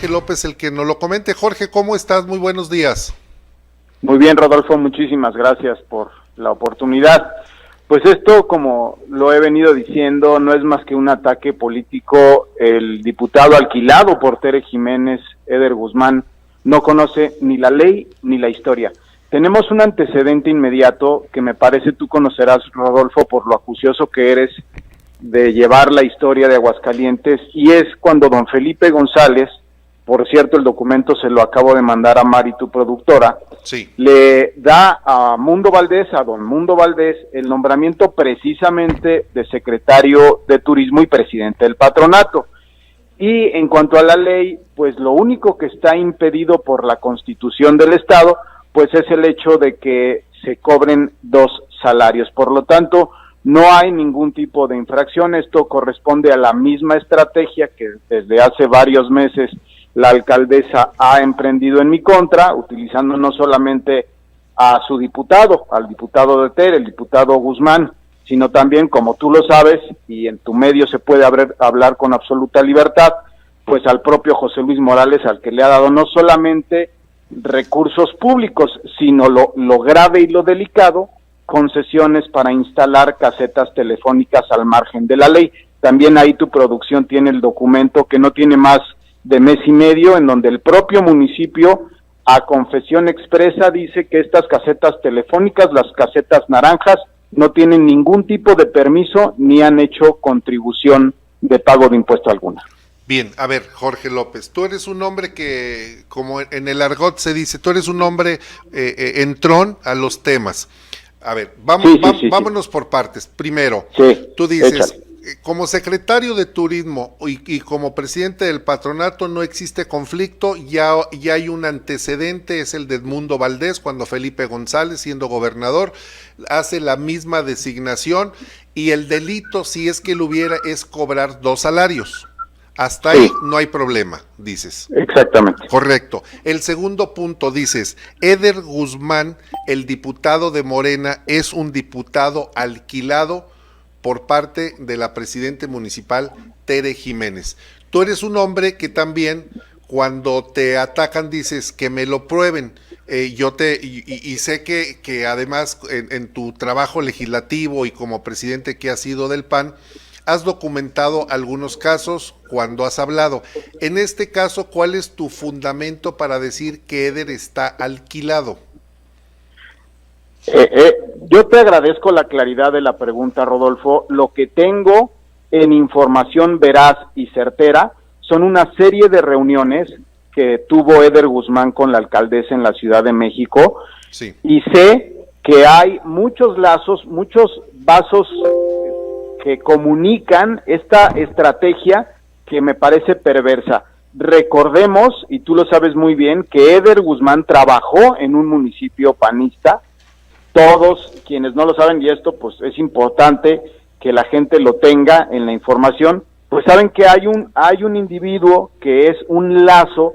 Jorge López el que nos lo comente. Jorge, ¿cómo estás? Muy buenos días. Muy bien, Rodolfo, muchísimas gracias por la oportunidad. Pues esto, como lo he venido diciendo, no es más que un ataque político. El diputado alquilado por Tere Jiménez, Eder Guzmán, no conoce ni la ley ni la historia. Tenemos un antecedente inmediato que me parece tú conocerás, Rodolfo, por lo acucioso que eres de llevar la historia de Aguascalientes, y es cuando don Felipe González, por cierto el documento se lo acabo de mandar a Mari, tu productora, sí, le da a Mundo Valdés, a don Mundo Valdés, el nombramiento precisamente de secretario de Turismo y presidente del patronato. Y en cuanto a la ley, pues lo único que está impedido por la Constitución del Estado, pues es el hecho de que se cobren 2 salarios. Por lo tanto, no hay ningún tipo de infracción. Esto corresponde a la misma estrategia que desde hace varios meses la alcaldesa ha emprendido en mi contra, utilizando no solamente a su diputado, al diputado de Tere, el diputado Guzmán, sino también, como tú lo sabes, y en tu medio se puede hablar con absoluta libertad, pues al propio José Luis Morales, al que le ha dado no solamente recursos públicos, sino lo grave y lo delicado, concesiones para instalar casetas telefónicas al margen de la ley. También ahí tu producción tiene el documento que no tiene más de mes y medio, en donde el propio municipio, a confesión expresa, dice que estas casetas telefónicas, las casetas naranjas, no tienen ningún tipo de permiso ni han hecho contribución de pago de impuesto alguna. Bien, a ver, Jorge López, tú eres un hombre que, como en el argot se dice, tú eres un hombre entrón a los temas. A ver, vámonos por partes. Primero, tú dices, como secretario de Turismo y como presidente del patronato no existe conflicto, ya hay un antecedente, es el de Edmundo Valdés, cuando Felipe González, siendo gobernador, hace la misma designación, y el delito, si es que lo hubiera, es cobrar 2 salarios. Hasta ahí no hay problema, dices. Exactamente. Correcto. El segundo punto, dices, Eder Guzmán, el diputado de Morena, es un diputado alquilado por parte de la presidente municipal Tere Jiménez. Tú eres un hombre que también, cuando te atacan, dices que me lo prueben. Y sé que además en tu trabajo legislativo y como presidente que has sido del PAN, has documentado algunos casos cuando has hablado. En este caso, ¿cuál es tu fundamento para decir que Eder está alquilado? Yo te agradezco la claridad de la pregunta, Rodolfo. Lo que tengo en información veraz y certera son una serie de reuniones que tuvo Eder Guzmán con la alcaldesa en la Ciudad de México, sí. Y sé que hay muchos lazos, muchos vasos que comunican esta estrategia que me parece perversa. Recordemos, y tú lo sabes muy bien, que Eder Guzmán trabajó en un municipio panista. Todos quienes no lo saben, y esto pues es importante que la gente lo tenga en la información, pues saben que hay un individuo que es un lazo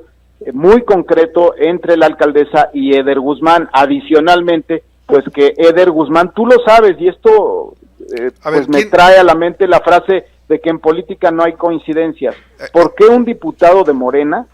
muy concreto entre la alcaldesa y Eder Guzmán. Adicionalmente, pues que Eder Guzmán, tú lo sabes, y esto pues me trae a la mente la frase de que en política no hay coincidencias. ¿Por qué un diputado de Morena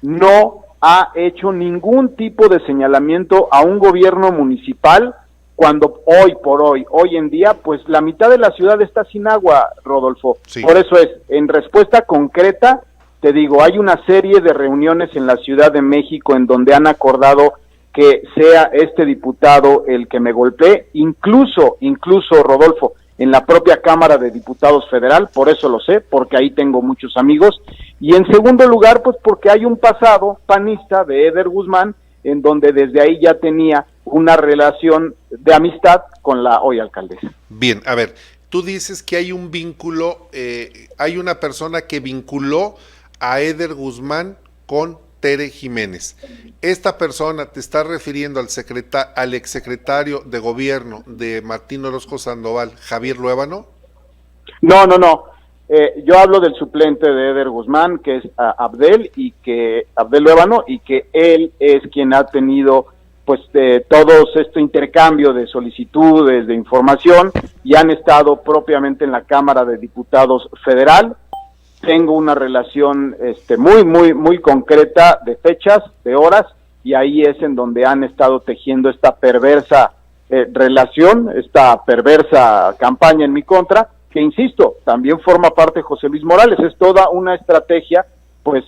no ha hecho ningún tipo de señalamiento a un gobierno municipal cuando hoy en día, pues la mitad de la ciudad está sin agua, Rodolfo? Sí. Por eso es, en respuesta concreta, te digo, hay una serie de reuniones en la Ciudad de México en donde han acordado que sea este diputado el que me golpee, incluso, Rodolfo, en la propia Cámara de Diputados Federal, por eso lo sé, porque ahí tengo muchos amigos, y en segundo lugar, pues porque hay un pasado panista de Eder Guzmán, en donde desde ahí ya tenía una relación de amistad con la hoy alcaldesa. Bien, a ver, tú dices que hay un vínculo, hay una persona que vinculó a Eder Guzmán con Tere Jiménez. Esta persona, ¿te está refiriendo al exsecretario de gobierno de Martín Orozco Sandoval, Javier Luébano? No. Yo hablo del suplente de Eder Guzmán, que es Abdel Luébano, y que él es quien ha tenido pues todo este intercambio de solicitudes, de información, y han estado propiamente en la Cámara de Diputados Federal. tengo una relación muy concreta de fechas, de horas, y ahí es en donde han estado tejiendo esta perversa relación, esta perversa campaña en mi contra, que insisto, también forma parte de José Luis Morales. Es toda una estrategia pues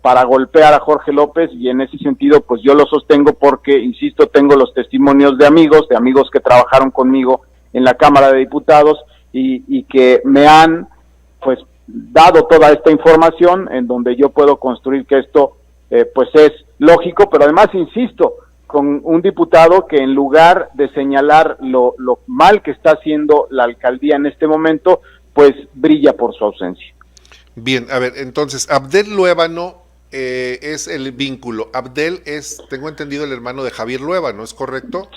para golpear a Jorge López, y en ese sentido pues yo lo sostengo porque, insisto, tengo los testimonios de amigos que trabajaron conmigo en la Cámara de Diputados y que me han pues dado toda esta información en donde yo puedo construir que esto pues es lógico, pero además insisto, con un diputado que en lugar de señalar lo mal que está haciendo la alcaldía en este momento, pues brilla por su ausencia. Bien, a ver, entonces, Abdel Luébano es el vínculo. Abdel es, tengo entendido, el hermano de Javier Luébano, ¿es correcto?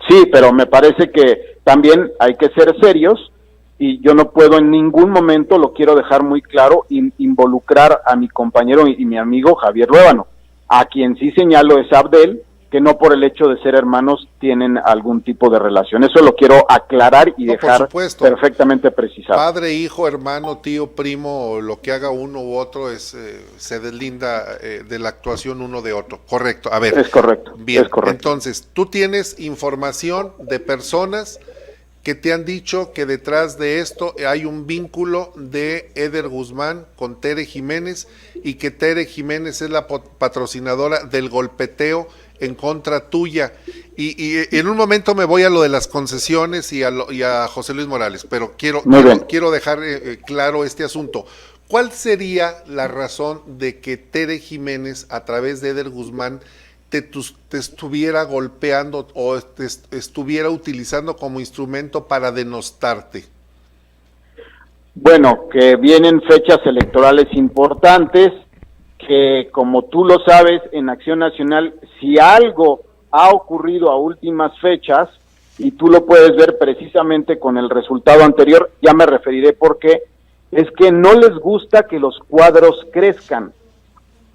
Sí, pero me parece que también hay que ser serios, y yo no puedo en ningún momento, lo quiero dejar muy claro, involucrar a mi compañero y mi amigo Javier Luébano. A quien sí señalo es Abdel, que no por el hecho de ser hermanos tienen algún tipo de relación. Eso lo quiero aclarar y dejar perfectamente precisado. Padre, hijo, hermano, tío, primo, lo que haga uno u otro se deslinda de la actuación uno de otro. Correcto, a ver. Es correcto. Bien, es correcto. Entonces, tú tienes información de personas que te han dicho que detrás de esto hay un vínculo de Eder Guzmán con Tere Jiménez, y que Tere Jiménez es la patrocinadora del golpeteo en contra tuya, y en un momento me voy a lo de las concesiones y a José Luis Morales, pero quiero dejar claro este asunto. ¿Cuál sería la razón de que Tere Jiménez, a través de Eder Guzmán, te estuviera golpeando o te estuviera utilizando como instrumento para denostarte? Bueno, que vienen fechas electorales importantes, que como tú lo sabes, en Acción Nacional, si algo ha ocurrido a últimas fechas, y tú lo puedes ver precisamente con el resultado anterior, ya me referiré por qué, es que no les gusta que los cuadros crezcan.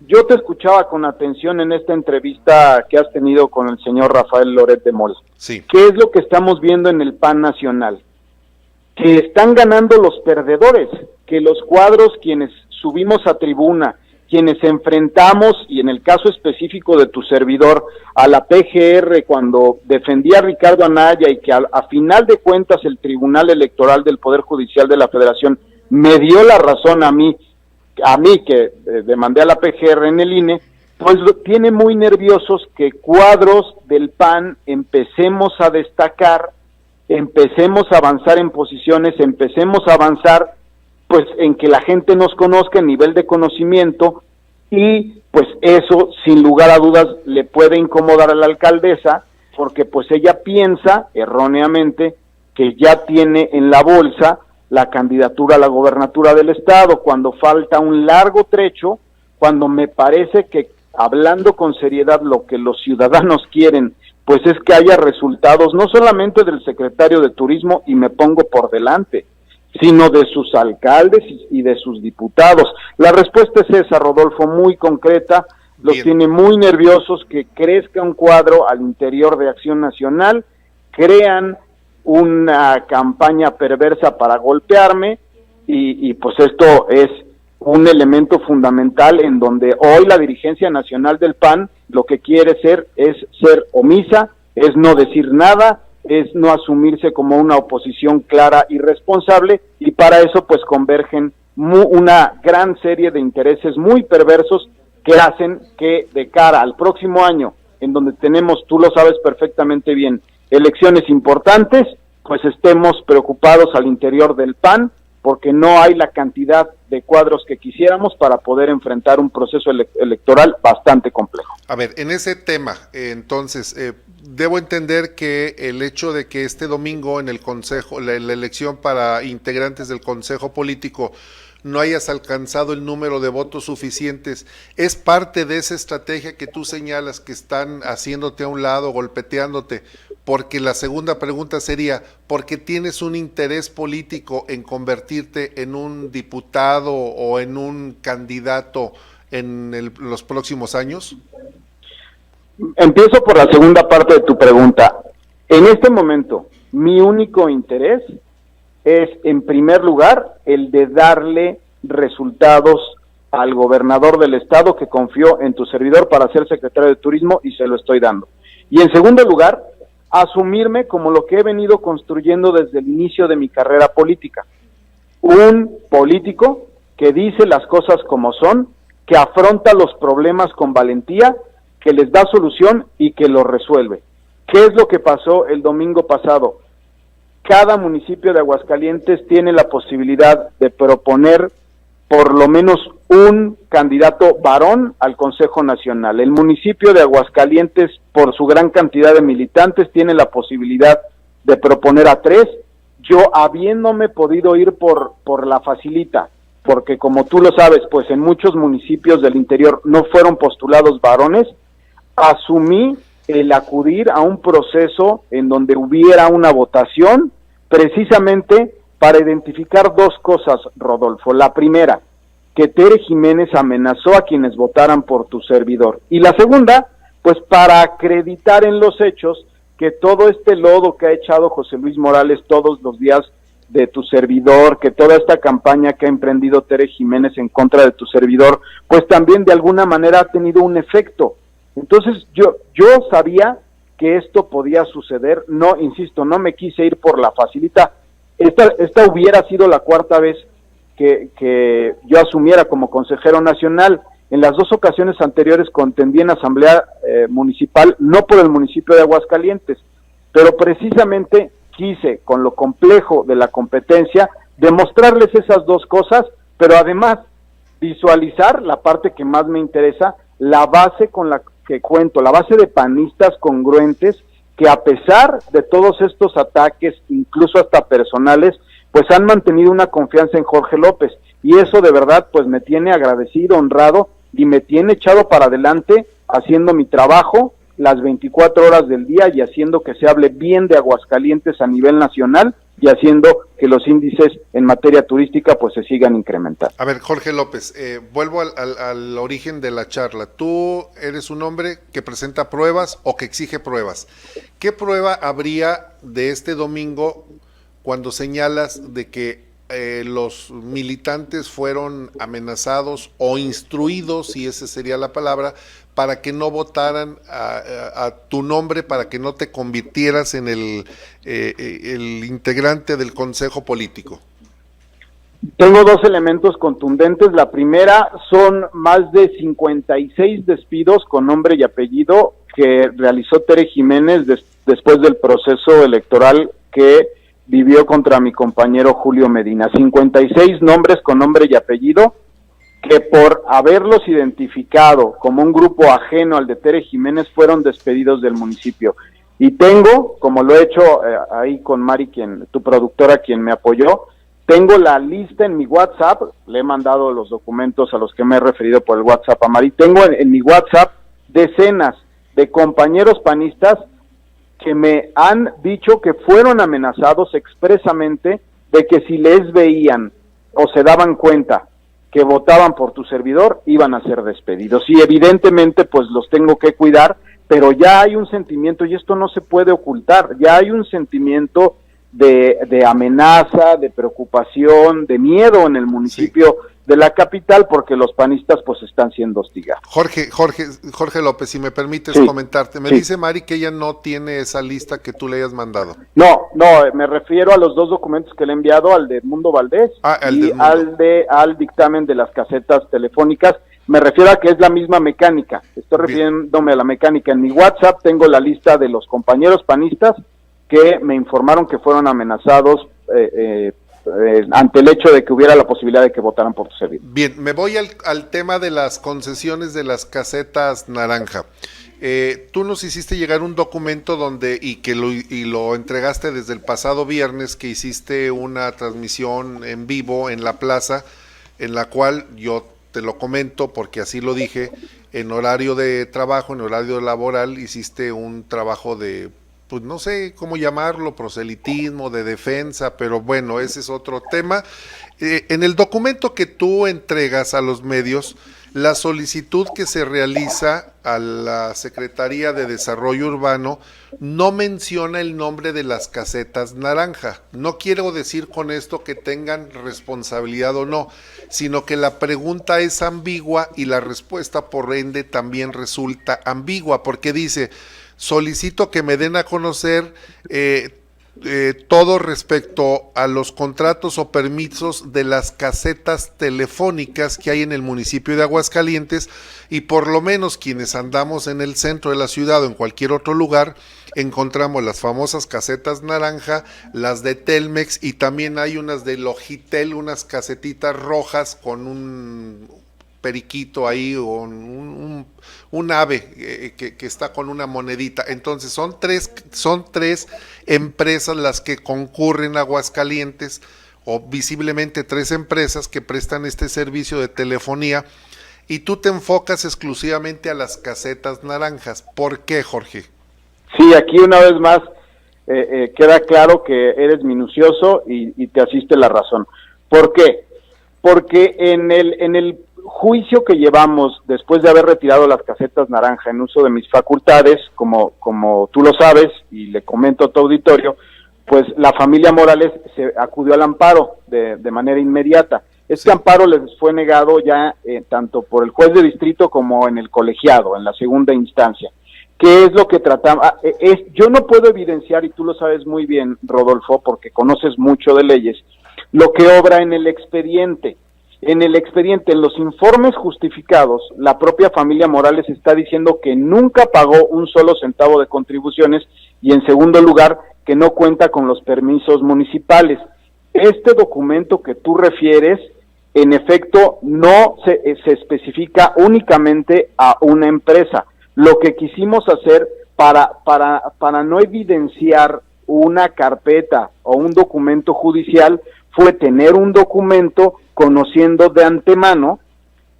Yo te escuchaba con atención en esta entrevista que has tenido con el señor Rafael Loret de Mola. Sí. ¿Qué es lo que estamos viendo en el PAN nacional? Que están ganando los perdedores, que los cuadros, quienes subimos a tribuna, quienes enfrentamos, y en el caso específico de tu servidor, a la PGR cuando defendía a Ricardo Anaya, y que a final de cuentas el Tribunal Electoral del Poder Judicial de la Federación me dio la razón a mí que demandé a la PGR en el INE, pues tiene muy nerviosos que cuadros del PAN empecemos a destacar, empecemos a avanzar en posiciones, empecemos a avanzar pues en que la gente nos conozca, en nivel de conocimiento, y pues eso sin lugar a dudas le puede incomodar a la alcaldesa, porque pues ella piensa erróneamente que ya tiene en la bolsa la candidatura a la gobernatura del estado, cuando falta un largo trecho, cuando me parece que, hablando con seriedad, lo que los ciudadanos quieren pues es que haya resultados no solamente del secretario de Turismo, y me pongo por delante, sino de sus alcaldes y de sus diputados. La respuesta es esa, Rodolfo, muy concreta. Los Bien. Tiene muy nerviosos que crezca un cuadro al interior de Acción Nacional, crean una campaña perversa para golpearme, y pues esto es un elemento fundamental en donde hoy la dirigencia nacional del PAN lo que quiere es ser omisa, es no decir nada, es no asumirse como una oposición clara y responsable, y para eso pues convergen una gran serie de intereses muy perversos que hacen que de cara al próximo año, en donde tenemos, tú lo sabes perfectamente bien, elecciones importantes, pues estemos preocupados al interior del PAN, porque no hay la cantidad de cuadros que quisiéramos para poder enfrentar un proceso electoral bastante complejo. A ver, en ese tema, entonces, debo entender que el hecho de que este domingo en el Consejo, la elección para integrantes del Consejo Político, no hayas alcanzado el número de votos suficientes, ¿es parte de esa estrategia que tú señalas que están haciéndote a un lado, golpeteándote? Porque la segunda pregunta sería, ¿por qué tienes un interés político en convertirte en un diputado o en un candidato en los próximos años? Empiezo por la segunda parte de tu pregunta. En este momento, mi único interés es, en primer lugar, el de darle resultados al gobernador del estado que confió en tu servidor para ser secretario de Turismo y se lo estoy dando. Y en segundo lugar, asumirme como lo que he venido construyendo desde el inicio de mi carrera política. Un político que dice las cosas como son, que afronta los problemas con valentía, que les da solución y que los resuelve. ¿Qué es lo que pasó el domingo pasado? Cada municipio de Aguascalientes tiene la posibilidad de proponer por lo menos un candidato varón al Consejo Nacional. El municipio de Aguascalientes, por su gran cantidad de militantes, tiene la posibilidad de proponer a 3. Yo, habiéndome podido ir por la facilita, porque como tú lo sabes, pues en muchos municipios del interior no fueron postulados varones, asumí el acudir a un proceso en donde hubiera una votación, precisamente para identificar 2 cosas, Rodolfo. La primera, que Tere Jiménez amenazó a quienes votaran por tu servidor. Y la segunda, pues para acreditar en los hechos que todo este lodo que ha echado José Luis Morales todos los días de tu servidor, que toda esta campaña que ha emprendido Tere Jiménez en contra de tu servidor, pues también de alguna manera ha tenido un efecto. Entonces yo sabía que esto podía suceder, no, insisto, no me quise ir por la facilita. Esta hubiera sido la 4ª vez que yo asumiera como consejero nacional. En las 2 ocasiones anteriores contendí en asamblea municipal, no por el municipio de Aguascalientes, pero precisamente quise, con lo complejo de la competencia, demostrarles esas 2 cosas, pero además visualizar la parte que más me interesa, la base con la que cuento, la base de panistas congruentes que a pesar de todos estos ataques, incluso hasta personales, pues han mantenido una confianza en Jorge López, y eso de verdad pues me tiene agradecido, honrado, y me tiene echado para adelante haciendo mi trabajo las 24 horas del día y haciendo que se hable bien de Aguascalientes a nivel nacional y haciendo que los índices en materia turística pues se sigan incrementando. A ver, Jorge López, vuelvo al origen de la charla. Tú eres un hombre que presenta pruebas o que exige pruebas. ¿Qué prueba habría de este domingo cuando señalas de que los militantes fueron amenazados o instruidos, si esa sería la palabra, para que no votaran a tu nombre, para que no te convirtieras en el integrante del consejo político? Tengo 2 elementos contundentes. La primera, son más de 56 despidos con nombre y apellido que realizó Tere Jiménez después del proceso electoral que vivió contra mi compañero Julio Medina. 56 nombres con nombre y apellido que por haberlos identificado como un grupo ajeno al de Tere Jiménez fueron despedidos del municipio. Y tengo, como lo he hecho ahí con Mari, tu productora, quien me apoyó, tengo la lista en mi WhatsApp, le he mandado los documentos a los que me he referido por el WhatsApp a Mari, tengo en mi WhatsApp decenas de compañeros panistas que me han dicho que fueron amenazados expresamente de que si les veían o se daban cuenta que votaban por tu servidor, iban a ser despedidos. Y evidentemente pues los tengo que cuidar, pero ya hay un sentimiento, y esto no se puede ocultar, ya hay un sentimiento de amenaza, de preocupación, de miedo en el municipio de la capital, porque los panistas pues están siendo hostigados. Jorge López, si me permites comentarte, me dice Mari que ella no tiene esa lista que tú le hayas mandado. No, me refiero a los 2 documentos que le he enviado, al de Edmundo Valdés y al dictamen de las casetas telefónicas. Me refiero a que es la misma mecánica, estoy refiriéndome a la mecánica. En mi WhatsApp tengo la lista de los compañeros panistas que me informaron que fueron amenazados ante el hecho de que hubiera la posibilidad de que votaran por tu servidor. Bien, me voy al tema de las concesiones de las casetas naranja. Tú nos hiciste llegar un documento y lo entregaste desde el pasado viernes, que hiciste una transmisión en vivo en la plaza, en la cual yo te lo comento porque así lo dije, en horario de trabajo, en horario laboral, hiciste un trabajo de, pues no sé cómo llamarlo, proselitismo, de defensa, pero bueno, ese es otro tema. En el documento que tú entregas a los medios, La solicitud que se realiza a la Secretaría de Desarrollo Urbano no menciona el nombre de las casetas naranja. No quiero decir con esto que tengan responsabilidad o no, sino que la pregunta es ambigua y la respuesta por ende también resulta ambigua, porque dice: solicito que me den a conocer todo respecto a los contratos o permisos de las casetas telefónicas que hay en el municipio de Aguascalientes, y por lo menos quienes andamos en el centro de la ciudad o en cualquier otro lugar encontramos las famosas casetas naranja, las de Telmex, y también hay unas de Logitel, unas casetitas rojas con un periquito ahí o un ave que está con una monedita. Entonces son tres empresas las que concurren a Aguascalientes, o visiblemente tres empresas que prestan este servicio de telefonía, y tú te enfocas exclusivamente a las casetas naranjas. ¿Por qué, Jorge? Sí, aquí una vez más queda claro que eres minucioso y te asiste la razón. ¿Por qué? Porque en el juicio que llevamos después de haber retirado las casetas naranja en uso de mis facultades, como tú lo sabes y le comento a tu auditorio, pues la familia Morales se acudió al amparo de manera inmediata. Este amparo les fue negado ya tanto por el juez de distrito como en el colegiado, en la segunda instancia. ¿Qué es lo que tratamos? Yo no puedo evidenciar, y tú lo sabes muy bien, Rodolfo, porque conoces mucho de leyes, lo que obra en el expediente. En el expediente, en los informes justificados, la propia familia Morales está diciendo que nunca pagó un solo centavo de contribuciones, y en segundo lugar, que no cuenta con los permisos municipales. Este documento que tú refieres, en efecto, no se especifica únicamente a una empresa. Lo que quisimos hacer para no evidenciar una carpeta o un documento judicial fue tener un documento conociendo de antemano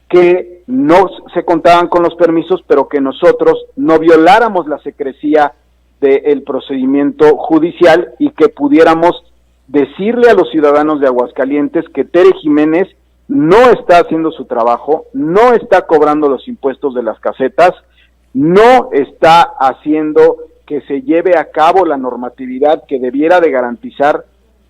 que no se contaban con los permisos, pero que nosotros no violáramos la secrecía del procedimiento judicial y que pudiéramos decirle a los ciudadanos de Aguascalientes que Tere Jiménez no está haciendo su trabajo, no está cobrando los impuestos de las casetas, no está haciendo que se lleve a cabo la normatividad que debiera de garantizar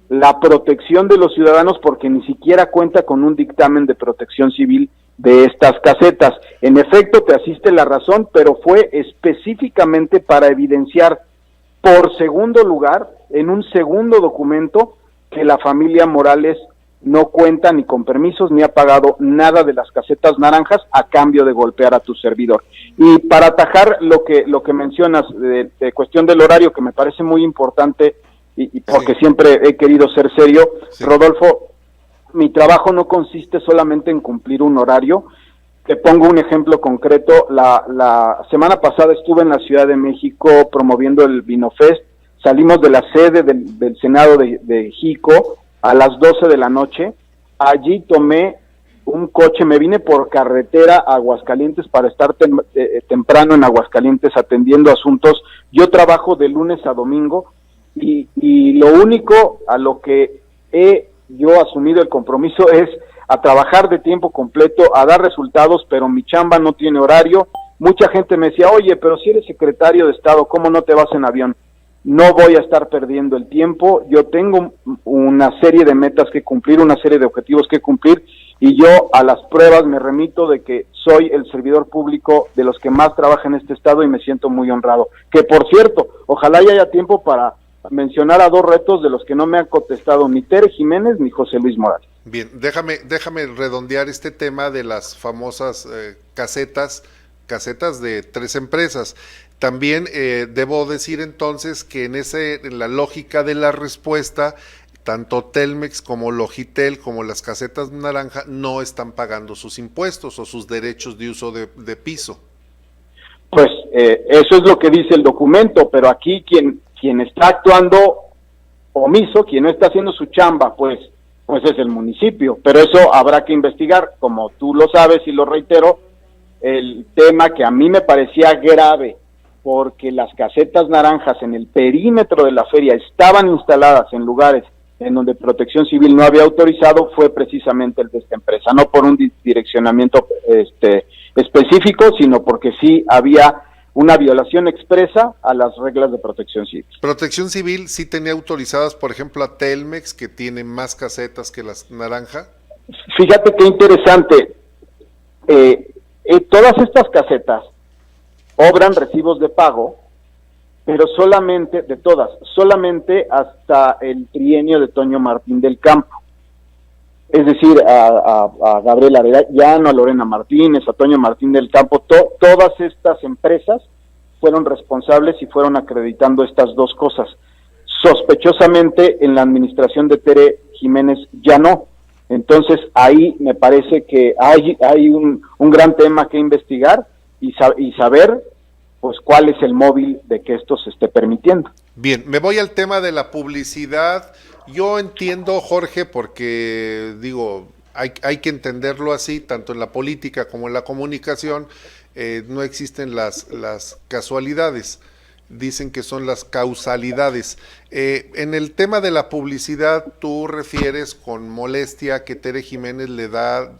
la protección de los ciudadanos, porque ni siquiera cuenta con un dictamen de protección civil de estas casetas. En efecto, te asiste la razón, pero fue específicamente para evidenciar, por segundo lugar, en un segundo documento, que la familia Morales no cuenta ni con permisos ni ha pagado nada de las casetas naranjas a cambio de golpear a tu servidor. Y para atajar lo que mencionas de cuestión del horario, que me parece muy importante, y porque siempre he querido ser serio, Rodolfo, mi trabajo no consiste solamente en cumplir un horario. Te pongo un ejemplo concreto. La semana pasada estuve en la Ciudad de México promoviendo el Vinofest. Salimos de la sede del Senado de Jico a las 12 de la noche. Allí tomé un coche, me vine por carretera a Aguascalientes para estar temprano en Aguascalientes atendiendo asuntos. Yo trabajo de lunes a domingo, y lo único a lo que yo asumido el compromiso es a trabajar de tiempo completo, a dar resultados, pero mi chamba no tiene horario. Mucha gente me decía, oye, pero si eres secretario de Estado, ¿cómo no te vas en avión? No voy a estar perdiendo el tiempo. Yo tengo una serie de metas que cumplir, una serie de objetivos que cumplir, y yo a las pruebas me remito de que soy el servidor público de los que más trabaja en este estado, y me siento muy honrado. Que por cierto, ojalá ya haya tiempo para mencionar a dos retos de los que no me han contestado ni Tere Jiménez ni José Luis Morales. Bien, déjame redondear este tema de las famosas casetas de tres empresas. También debo decir entonces que en la lógica de la respuesta, tanto Telmex como Logitel como las casetas naranja no están pagando sus impuestos o sus derechos de uso de piso. Pues eso es lo que dice el documento, pero aquí quien está actuando omiso, quien no está haciendo su chamba, pues es el municipio. Pero eso habrá que investigar, como tú lo sabes y lo reitero, el tema que a mí me parecía grave, porque las casetas naranjas en el perímetro de la feria estaban instaladas en lugares en donde Protección Civil no había autorizado fue precisamente el de esta empresa, no por un direccionamiento específico, sino porque sí había una violación expresa a las reglas de Protección Civil. Protección Civil sí tenía autorizadas, por ejemplo, a Telmex, que tiene más casetas que las naranja. Fíjate qué interesante, todas estas casetas obran recibos de pago, pero solamente, de todas, solamente hasta el trienio de Toño Martín del Campo. Es decir, a Gabriel Arellano, a Lorena Martínez, a Toño Martín del Campo, todas estas empresas fueron responsables y fueron acreditando estas dos cosas. Sospechosamente, en la administración de Tere Jiménez ya no. Entonces, ahí me parece que hay un gran tema que investigar y saber pues cuál es el móvil de que esto se esté permitiendo. Bien, me voy al tema de la publicidad. Yo entiendo, Jorge, porque digo, hay que entenderlo así, tanto en la política como en la comunicación, no existen las casualidades, dicen que son las causalidades. En el tema de la publicidad, tú refieres con molestia que Tere Jiménez le da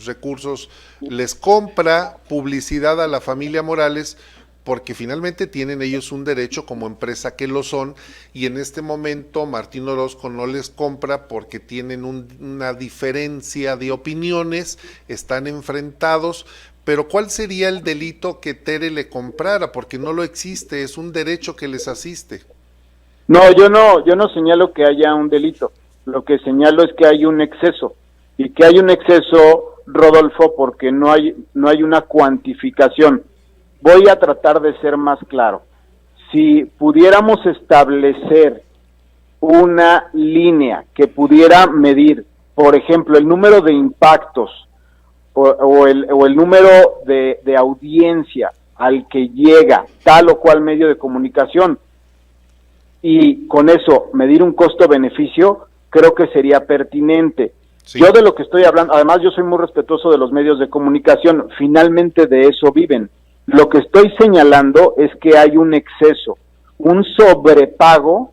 recursos, les compra publicidad a la familia Morales, porque finalmente tienen ellos un derecho como empresa que lo son, y en este momento Martín Orozco no les compra porque tienen una diferencia de opiniones, están enfrentados, pero ¿cuál sería el delito que Tere le comprara? Porque no lo existe, es un derecho que les asiste. No, yo no señalo que haya un delito, lo que señalo es que hay un exceso, y que hay un exceso, Rodolfo, porque no hay una cuantificación. Voy a tratar de ser más claro. Si pudiéramos establecer una línea que pudiera medir, por ejemplo, el número de impactos o el número de audiencia al que llega tal o cual medio de comunicación, y con eso medir un costo-beneficio, creo que sería pertinente. Sí. Yo de lo que estoy hablando, además yo soy muy respetuoso de los medios de comunicación, finalmente de eso viven. Lo que estoy señalando es que hay un exceso, un sobrepago,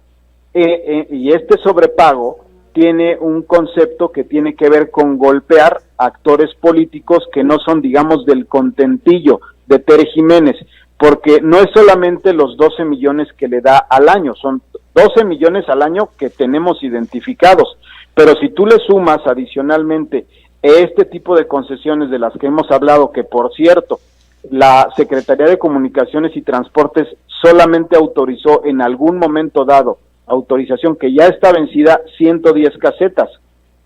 y este sobrepago tiene un concepto que tiene que ver con golpear actores políticos que no son, digamos, del contentillo de Tere Jiménez, porque no es solamente los 12 millones que le da al año, son 12 millones al año que tenemos identificados, pero si tú le sumas adicionalmente este tipo de concesiones de las que hemos hablado, que por cierto, la Secretaría de Comunicaciones y Transportes solamente autorizó en algún momento dado, autorización que ya está vencida, 110 casetas.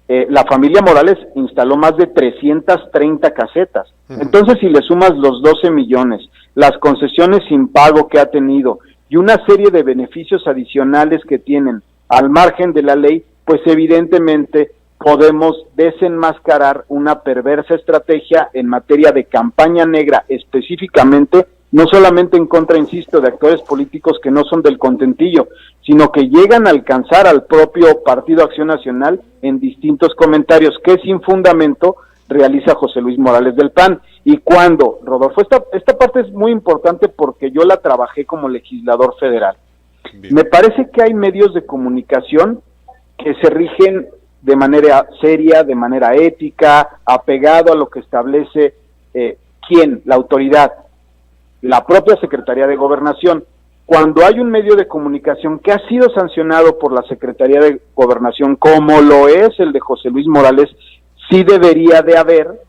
La familia Morales instaló más de 330 casetas. Entonces, si le sumas los 12 millones, las concesiones sin pago que ha tenido y una serie de beneficios adicionales que tienen al margen de la ley, pues evidentemente podemos desenmascarar una perversa estrategia en materia de campaña negra, específicamente, no solamente en contra, insisto, de actores políticos que no son del contentillo, sino que llegan a alcanzar al propio Partido Acción Nacional en distintos comentarios que sin fundamento realiza José Luis Morales del PAN. Y cuando, Rodolfo, esta parte es muy importante porque yo la trabajé como legislador federal. Bien. Me parece que hay medios de comunicación que se rigen de manera seria, de manera ética, apegado a lo que establece ¿quién? La autoridad, la propia Secretaría de Gobernación. Cuando hay un medio de comunicación que ha sido sancionado por la Secretaría de Gobernación, como lo es el de José Luis Morales, sí debería de haber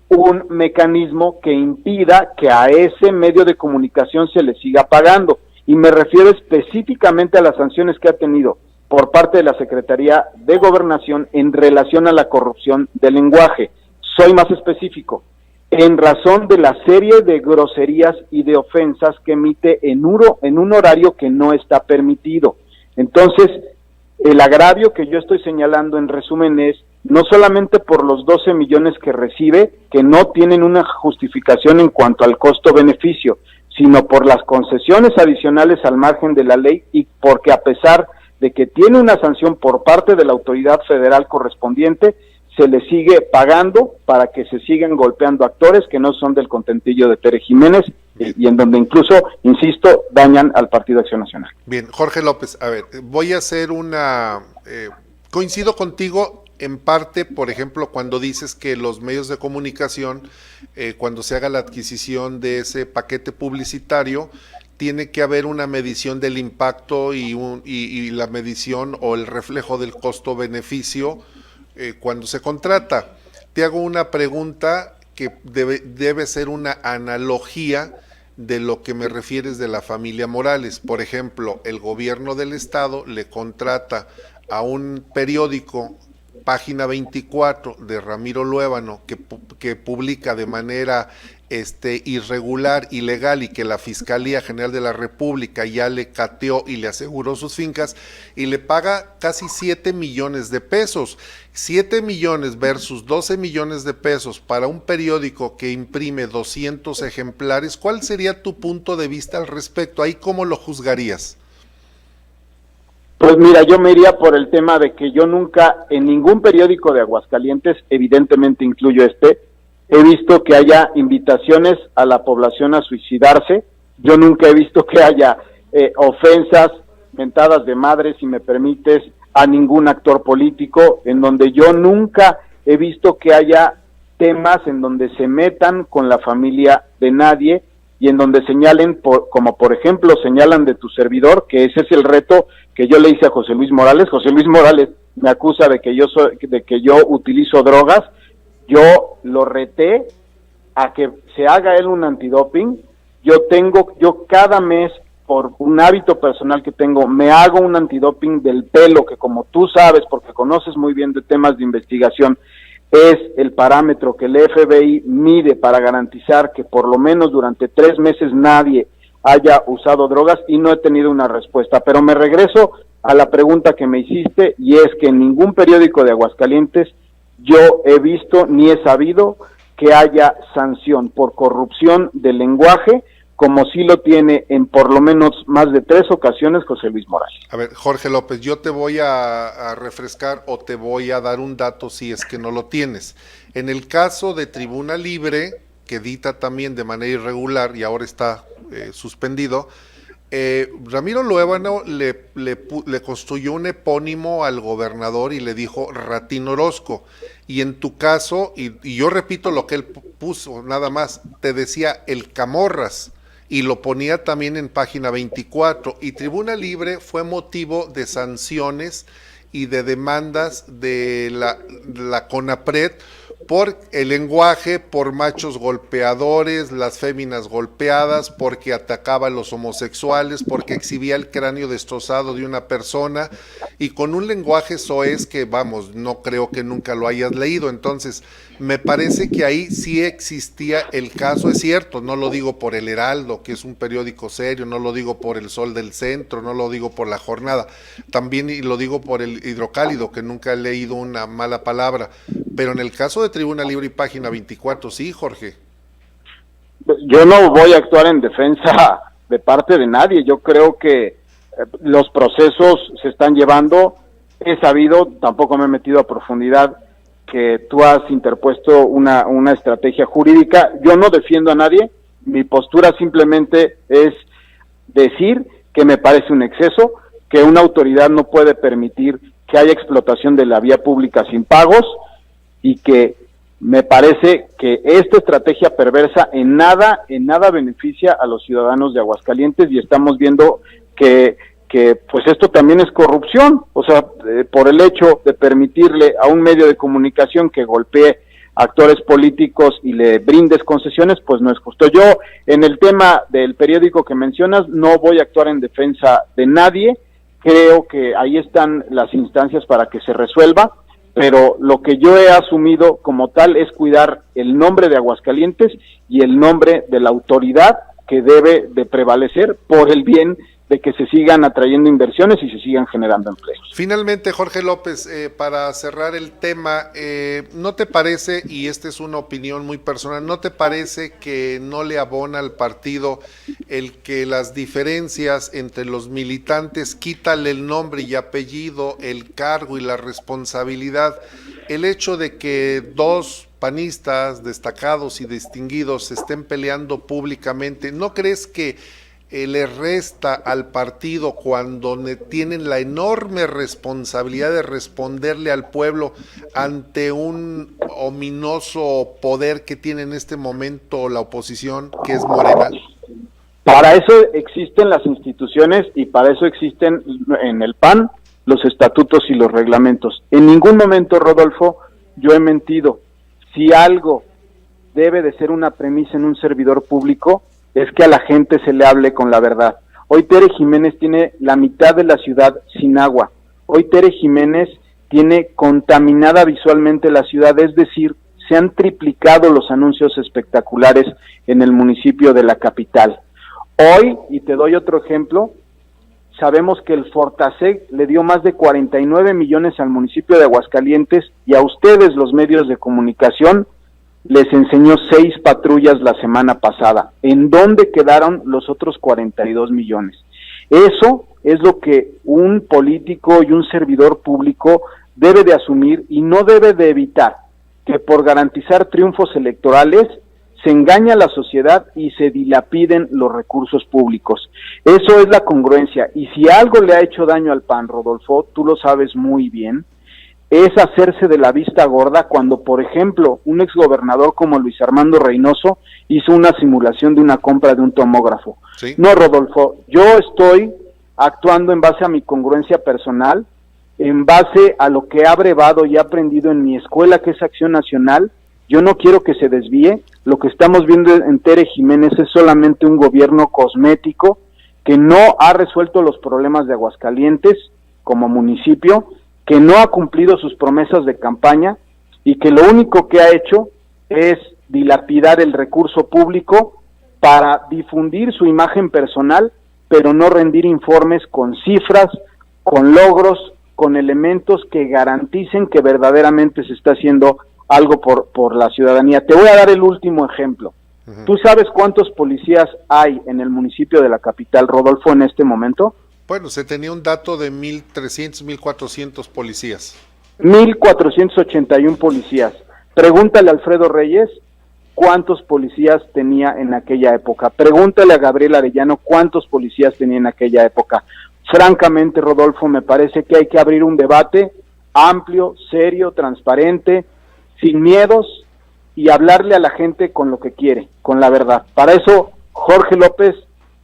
un mecanismo que impida que a ese medio de comunicación se le siga pagando. Y me refiero específicamente a las sanciones que ha tenido por parte de la Secretaría de Gobernación en relación a la corrupción del lenguaje. Soy más específico, en razón de la serie de groserías y de ofensas que emite en un horario que no está permitido. Entonces, el agravio que yo estoy señalando en resumen es, no solamente por los 12 millones que recibe, que no tienen una justificación en cuanto al costo-beneficio, sino por las concesiones adicionales al margen de la ley y porque a pesar de que tiene una sanción por parte de la autoridad federal correspondiente, se le sigue pagando para que se sigan golpeando actores que no son del contentillo de Tere Jiménez y en donde incluso, insisto, dañan al Partido Acción Nacional. Bien, Jorge López, a ver, voy a hacer coincido contigo en parte, por ejemplo, cuando dices que los medios de comunicación, cuando se haga la adquisición de ese paquete publicitario, tiene que haber una medición del impacto y la medición o el reflejo del costo-beneficio cuando se contrata. Te hago una pregunta que debe ser una analogía de lo que me refieres de la familia Morales. Por ejemplo, el gobierno del estado le contrata a un periódico, Página 24, de Ramiro Luébano, que publica de manera irregular, ilegal, y que la Fiscalía General de la República ya le cateó y le aseguró sus fincas, y le paga casi 7 millones de pesos. 7 millones versus 12 millones de pesos para un periódico que imprime 200 ejemplares. ¿Cuál sería tu punto de vista al respecto? ¿Ahí cómo lo juzgarías? Pues mira, yo me iría por el tema de que yo nunca, en ningún periódico de Aguascalientes, evidentemente incluyo he visto que haya invitaciones a la población a suicidarse. Yo nunca he visto que haya ofensas, mentadas de madre, si me permites, a ningún actor político, en donde yo nunca he visto que haya temas en donde se metan con la familia de nadie y en donde señalen, como por ejemplo señalan de tu servidor, que ese es el reto que yo le hice a José Luis Morales. José Luis Morales me acusa de que yo utilizo drogas. Yo lo reté a que se haga él un antidoping. Yo cada mes, por un hábito personal que tengo, me hago un antidoping del pelo, que como tú sabes, porque conoces muy bien de temas de investigación, es el parámetro que el FBI mide para garantizar que por lo menos durante 3 meses nadie haya usado drogas, y no he tenido una respuesta. Pero me regreso a la pregunta que me hiciste, y es que en ningún periódico de Aguascalientes yo he visto ni he sabido que haya sanción por corrupción del lenguaje, como sí lo tiene en por lo menos más de 3 ocasiones José Luis Morales. A ver, Jorge López, yo te voy a refrescar o te voy a dar un dato si es que no lo tienes. En el caso de Tribuna Libre, que edita también de manera irregular y ahora está suspendido, Ramiro Luébano le construyó un epónimo al gobernador y le dijo Ratín Orozco. Y en tu caso, y yo repito lo que él puso, nada más, te decía el Camorras, y lo ponía también en Página 24, y Tribuna Libre fue motivo de sanciones y de demandas de la CONAPRED por el lenguaje, por machos golpeadores, las féminas golpeadas, porque atacaba a los homosexuales, porque exhibía el cráneo destrozado de una persona, y con un lenguaje soez que, vamos, no creo que nunca lo hayas leído. Entonces, me parece que ahí sí existía el caso, es cierto, no lo digo por el Heraldo, que es un periódico serio, no lo digo por el Sol del Centro, no lo digo por La Jornada, también lo digo por el Hidrocálido, que nunca he leído una mala palabra, pero en el caso de Tribuna Libre y Página 24, sí, Jorge. Yo no voy a actuar en defensa de parte de nadie. Yo creo que los procesos se están llevando. He sabido, tampoco me he metido a profundidad, que tú has interpuesto una estrategia jurídica. Yo no defiendo a nadie. Mi postura simplemente es decir que me parece un exceso, que una autoridad no puede permitir que haya explotación de la vía pública sin pagos, y que me parece que esta estrategia perversa en nada beneficia a los ciudadanos de Aguascalientes, y estamos viendo que pues esto también es corrupción. O sea, por el hecho de permitirle a un medio de comunicación que golpee a actores políticos y le brindes concesiones, pues no es justo. Yo, en el tema del periódico que mencionas, no voy a actuar en defensa de nadie. Creo que ahí están las instancias para que se resuelva, pero lo que yo he asumido como tal es cuidar el nombre de Aguascalientes y el nombre de la autoridad que debe de prevalecer por el bien de que se sigan atrayendo inversiones y se sigan generando empleos. Finalmente, Jorge López, para cerrar el tema, ¿no te parece, y esta es una opinión muy personal, no te parece que no le abona al partido el que las diferencias entre los militantes, quítale el nombre y apellido, el cargo y la responsabilidad, el hecho de que 2 panistas destacados y distinguidos se estén peleando públicamente, ¿no crees que le resta al partido cuando tienen la enorme responsabilidad de responderle al pueblo ante un ominoso poder que tiene en este momento la oposición, que es Morena? Para eso existen las instituciones y para eso existen en el PAN los estatutos y los reglamentos. En ningún momento, Rodolfo, yo he mentido. Si algo debe de ser una premisa en un servidor público, es que a la gente se le hable con la verdad. Hoy Tere Jiménez tiene la mitad de la ciudad sin agua. Hoy Tere Jiménez tiene contaminada visualmente la ciudad, es decir, se han triplicado los anuncios espectaculares en el municipio de la capital. Hoy, y te doy otro ejemplo, sabemos que el Fortaseg le dio más de 49 millones al municipio de Aguascalientes y a ustedes, los medios de comunicación, les enseñó 6 patrullas la semana pasada. ¿En dónde quedaron los otros 42 millones? Eso es lo que un político y un servidor público debe de asumir y no debe de evitar que por garantizar triunfos electorales se engaña a la sociedad y se dilapiden los recursos públicos. Eso es la congruencia. Y si algo le ha hecho daño al PAN, Rodolfo, tú lo sabes muy bien, es hacerse de la vista gorda cuando, por ejemplo, un exgobernador como Luis Armando Reynoso hizo una simulación de una compra de un tomógrafo. ¿Sí? No, Rodolfo, yo estoy actuando en base a mi congruencia personal, en base a lo que he abrevado y aprendido en mi escuela, que es Acción Nacional. Yo no quiero que se desvíe. Lo que estamos viendo en Tere Jiménez es solamente un gobierno cosmético que no ha resuelto los problemas de Aguascalientes como municipio, que no ha cumplido sus promesas de campaña y que lo único que ha hecho es dilapidar el recurso público para difundir su imagen personal, pero no rendir informes con cifras, con logros, con elementos que garanticen que verdaderamente se está haciendo algo por la ciudadanía. Te voy a dar el último ejemplo. Uh-huh. ¿Tú sabes cuántos policías hay en el municipio de la capital, Rodolfo, en este momento? Bueno, se tenía un dato de 1,300, 1,400 policías. 1,481 policías. Pregúntale a Alfredo Reyes cuántos policías tenía en aquella época. Pregúntale a Gabriel Arellano cuántos policías tenía en aquella época. Francamente, Rodolfo, me parece que hay que abrir un debate amplio, serio, transparente, sin miedos y hablarle a la gente con lo que quiere, con la verdad. Para eso, Jorge López,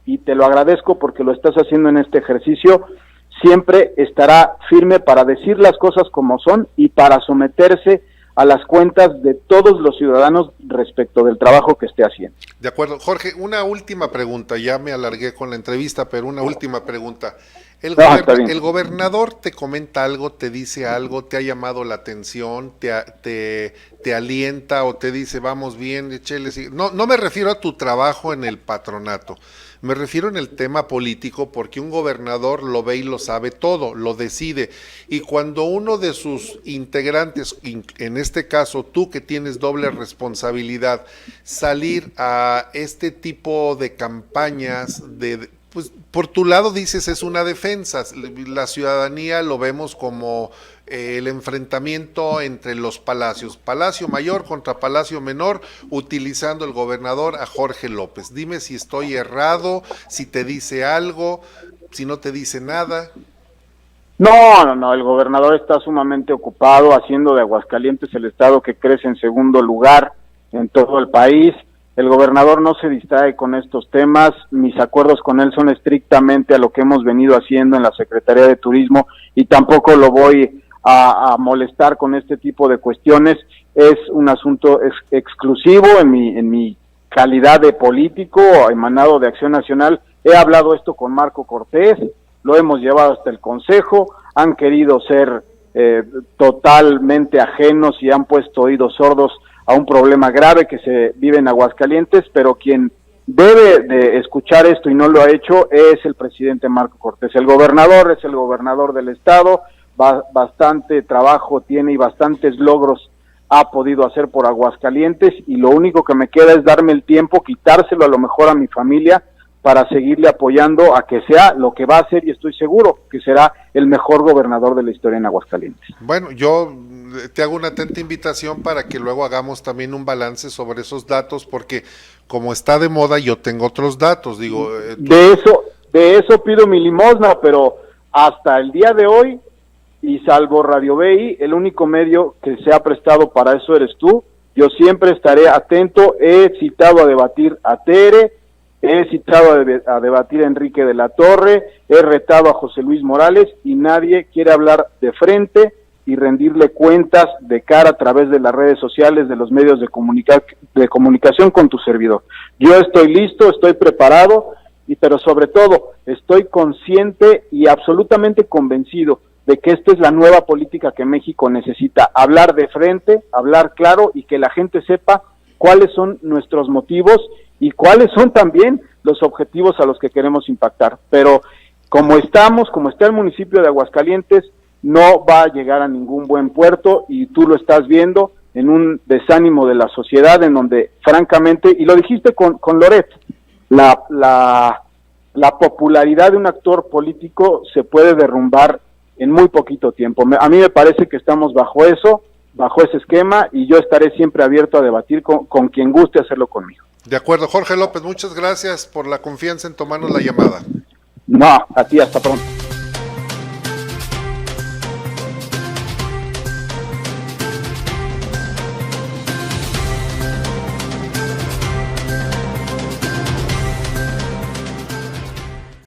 y te lo agradezco porque lo estás haciendo en este ejercicio, siempre estará firme para decir las cosas como son y para someterse a las cuentas de todos los ciudadanos respecto del trabajo que esté haciendo. De acuerdo. Jorge, una última pregunta, ya me alargué con la entrevista, pero una última pregunta. El gobernador te comenta algo, te dice algo, te ha llamado la atención, te alienta o te dice vamos bien, échele. No me refiero a tu trabajo en el patronato, me refiero en el tema político, porque un gobernador lo ve y lo sabe todo, lo decide, y cuando uno de sus integrantes, en este caso tú que tienes doble responsabilidad, salir a este tipo de campañas pues por tu lado dices es una defensa, la ciudadanía lo vemos como el enfrentamiento entre los palacios, Palacio Mayor contra Palacio Menor, utilizando el gobernador a Jorge López. Dime si estoy errado, si te dice algo, si no te dice nada. No, el gobernador está sumamente ocupado haciendo de Aguascalientes el estado que crece en segundo lugar en todo el país. El gobernador no se distrae con estos temas, mis acuerdos con él son estrictamente a lo que hemos venido haciendo en la Secretaría de Turismo y tampoco lo voy a molestar con este tipo de cuestiones. Es un asunto exclusivo en mi calidad de político emanado de Acción Nacional. He hablado esto con Marco Cortés, lo hemos llevado hasta el Consejo, han querido ser totalmente ajenos y han puesto oídos sordos a un problema grave que se vive en Aguascalientes, pero quien debe de escuchar esto y no lo ha hecho es el presidente Marco Cortés. El gobernador es el gobernador del estado, bastante trabajo tiene y bastantes logros ha podido hacer por Aguascalientes y lo único que me queda es darme el tiempo, quitárselo a lo mejor a mi familia para seguirle apoyando a que sea lo que va a ser, y estoy seguro que será el mejor gobernador de la historia en Aguascalientes. Bueno, yo te hago una atenta invitación para que luego hagamos también un balance sobre esos datos, porque como está de moda, yo tengo otros datos, digo. De eso pido mi limosna, pero hasta el día de hoy, y salvo Radio BI, el único medio que se ha prestado para eso eres tú. Yo siempre estaré atento. He citado a debatir a Tere, he citado a debatir a Enrique de la Torre, he retado a José Luis Morales, y nadie quiere hablar de frente y rendirle cuentas de cara a través de las redes sociales, de los medios de comunicación con tu servidor. Yo estoy listo, estoy preparado, pero sobre todo estoy consciente y absolutamente convencido de que esta es la nueva política que México necesita: hablar de frente, hablar claro, y que la gente sepa cuáles son nuestros motivos y cuáles son también los objetivos a los que queremos impactar. Pero como está el municipio de Aguascalientes, no va a llegar a ningún buen puerto, y tú lo estás viendo en un desánimo de la sociedad, en donde francamente, y lo dijiste con Loret, la popularidad de un actor político se puede derrumbar en muy poquito tiempo. A mí me parece que estamos bajo ese esquema, y yo estaré siempre abierto a debatir con quien guste hacerlo conmigo. De acuerdo, Jorge López, muchas gracias por la confianza en tomarnos la llamada. No, a ti, hasta pronto.